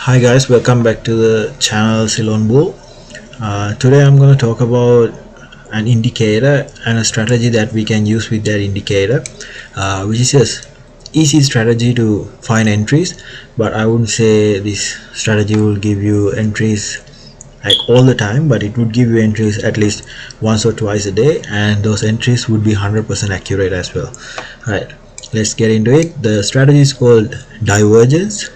Hi guys, welcome back to the channel CeylonBull. Today I'm going to talk about an indicator and a strategy that we can use with that indicator, which is just easy strategy to find entries, but I wouldn't say this strategy will give you entries like all the time, but it would give you entries at least once or twice a day, and those entries would be 100% accurate as well. Alright, let's get into it. The strategy is called Divergence.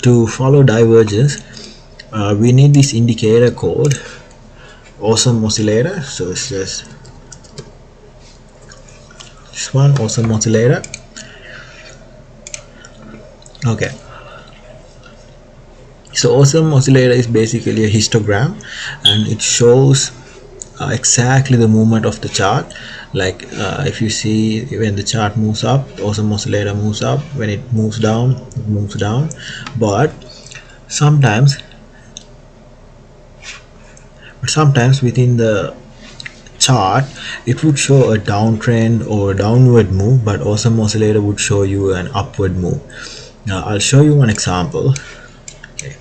To follow Divergence, we need this indicator called Awesome Oscillator. So it's just this one, Awesome Oscillator. Okay, so Awesome Oscillator is basically a histogram, and it shows exactly the movement of the chart. Like if you see, when the chart moves up, Awesome Oscillator moves up. When it moves down, it moves down. But sometimes within the chart it would show a downtrend or a downward move, but Awesome Oscillator would show you an upward move. Now I'll show you one example. Okay.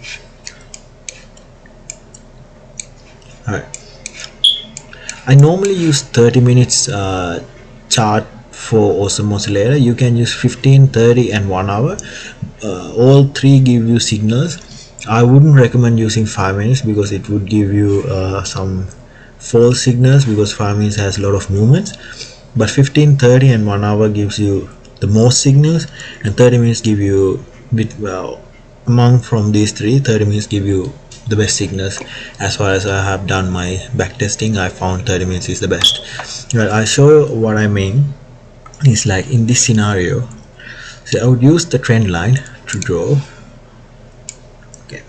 Alright, I normally use 30 minutes chart for Awesome Oscillator. You can use 15, 30 and 1 hour. All three give you signals. I wouldn't recommend using 5 minutes because it would give you some false signals, because 5 minutes has a lot of movements. But 15, 30 and 1 hour gives you the most signals, and 30 minutes give you among from these three, 30 minutes give you the best signals. As far as I have done my back testing, I found 30 minutes is the best. Well, I'll show you what I mean. It's like in this scenario, so I would use the trend line to draw. Okay,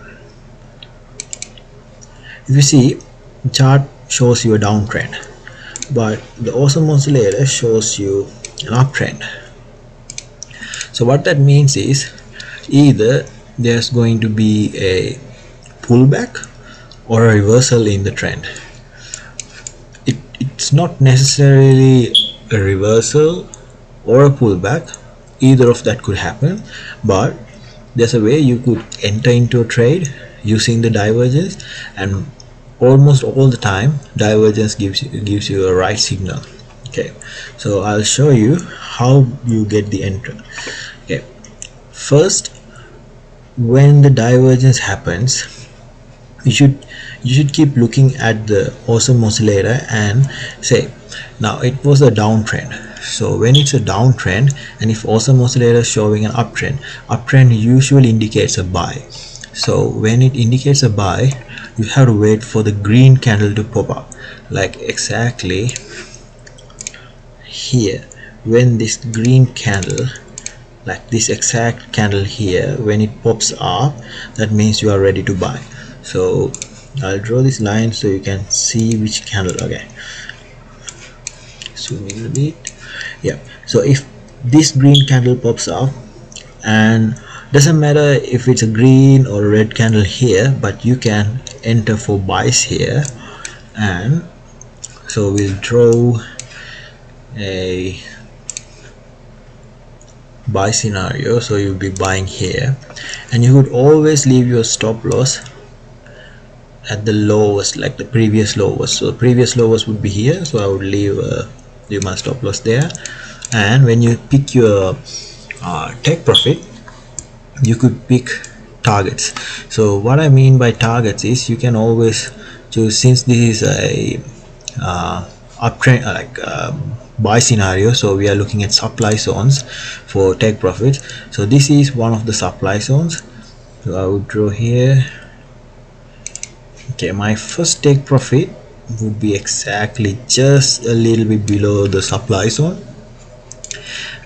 if you see, the chart shows you a downtrend, but the Awesome Oscillator shows you an uptrend. So what that means is either there's going to be a pullback or a reversal in the trend. It's not necessarily a reversal or a pullback, either of that could happen, but there's a way you could enter into a trade using the divergence, and almost all the time divergence gives you a right signal. Okay, so I'll show you how you get the entry. Okay, first, when the divergence happens, you should keep looking at the Awesome Oscillator and say, now it was a downtrend. So when it's a downtrend, and if Awesome Oscillator is showing an uptrend usually indicates a buy. So when it indicates a buy, you have to wait for the green candle to pop up, like exactly here. When this green candle, like this exact candle here, when it pops up, that means you are ready to buy. So I'll draw this line so you can see which candle. Okay, zoom in a bit. Yeah, so if this green candle pops up, and doesn't matter if it's a green or a red candle here, but you can enter for buys here. And so we'll draw a buy scenario. So you'll be buying here, and you would always leave your stop loss at the lowest, like the previous lowest. So the previous lowest would be here, so I would leave my stop loss there. And when you pick your take profit, you could pick targets. So what I mean by targets is you can always choose, since this is a uptrend, buy scenario, so we are looking at supply zones for take profits. So this is one of the supply zones, so I would draw here. Okay, my first take profit would be exactly just a little bit below the supply zone,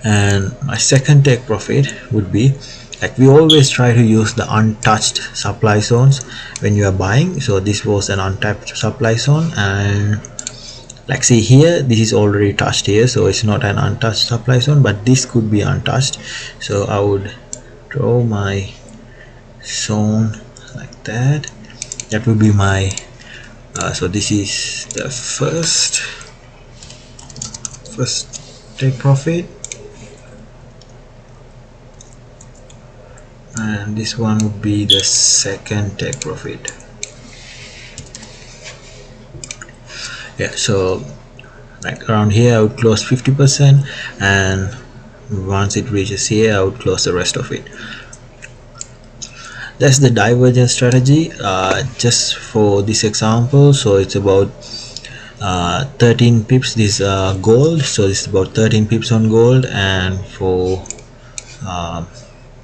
and my second take profit would be, like, we always try to use the untouched supply zones when you are buying. So this was an untapped supply zone, and like, see here, this is already touched here, so it's not an untouched supply zone, but this could be untouched. So I would draw my zone like that. That would be my so this is the first take profit. and this one would be the second take profit. Yeah, so like around here I would close 50%, and once it reaches here I would close the rest of it. That's the divergence strategy just for this example. So it's about 13 pips. This gold, so this is about 13 pips on gold, and for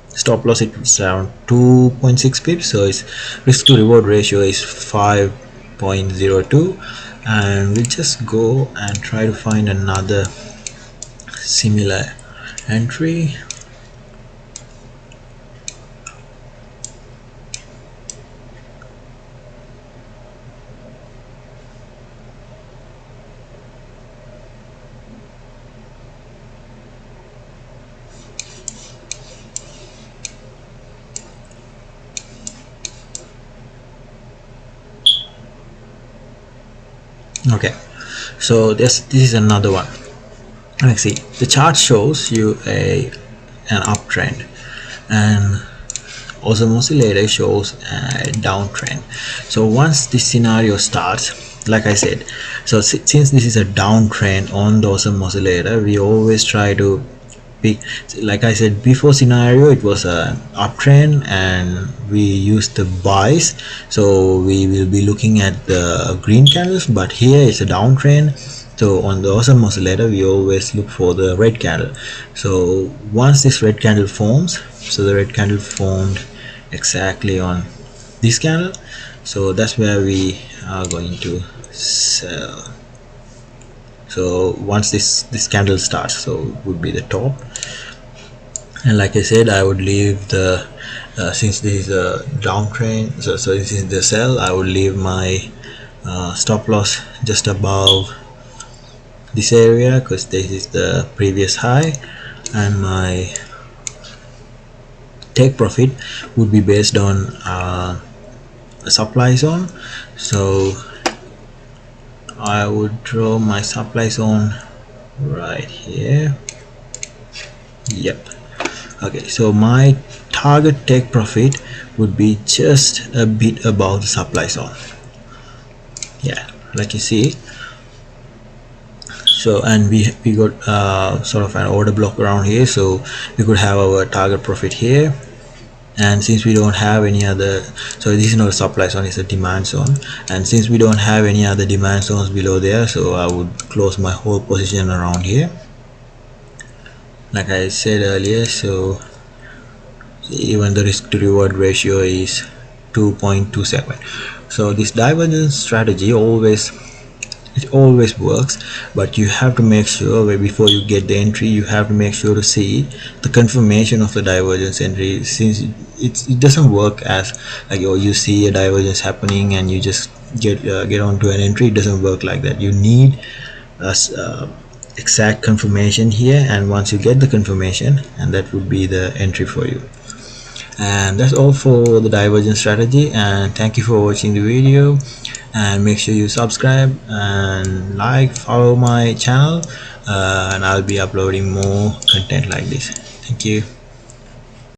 stop loss it's around 2.6 pips, so its risk to reward ratio is 5.02. and we'll just go and try to find another similar entry. Okay, so this is another one. Let's see, the chart shows you an uptrend, and also Oscillator shows a downtrend. So once this scenario starts, like I said, so since this is a downtrend on the Oscillator, we always try to pick, like I said before scenario, it was an uptrend and we use the buys, so we will be looking at the green candles, but here it's a downtrend, so on the Oscillator we always look for the red candle. So once this red candle forms, so the red candle formed exactly on this candle, so that's where we are going to sell. So once this candle starts, so it would be the top, and like I said, I would leave the since this is a downtrend, so this is the sell, I would leave my stop loss just above this area because this is the previous high, and my take profit would be based on a supply zone. So I would draw my supply zone right here. Yep. Okay, so my target take profit would be just a bit above the supply zone. Yeah, like you see. So, and we got sort of an order block around here, so we could have our target profit here. And since we don't have any other, so this is not a supply zone, it's a demand zone, and since we don't have any other demand zones below there, so I would close my whole position around here like I said earlier. So even the risk to reward ratio is 2.27. so this divergence strategy always works, but you have to make sure before you get the entry, you have to make sure to see the confirmation of the divergence entry, since it doesn't work as like, oh, you see a divergence happening and you just get onto an entry. It doesn't work like that. You need a exact confirmation here, and once you get the confirmation, and that would be the entry for you. And that's all for the divergence strategy, and thank you for watching the video, and make sure you subscribe and follow my channel, and I'll be uploading more content like this. Thank you.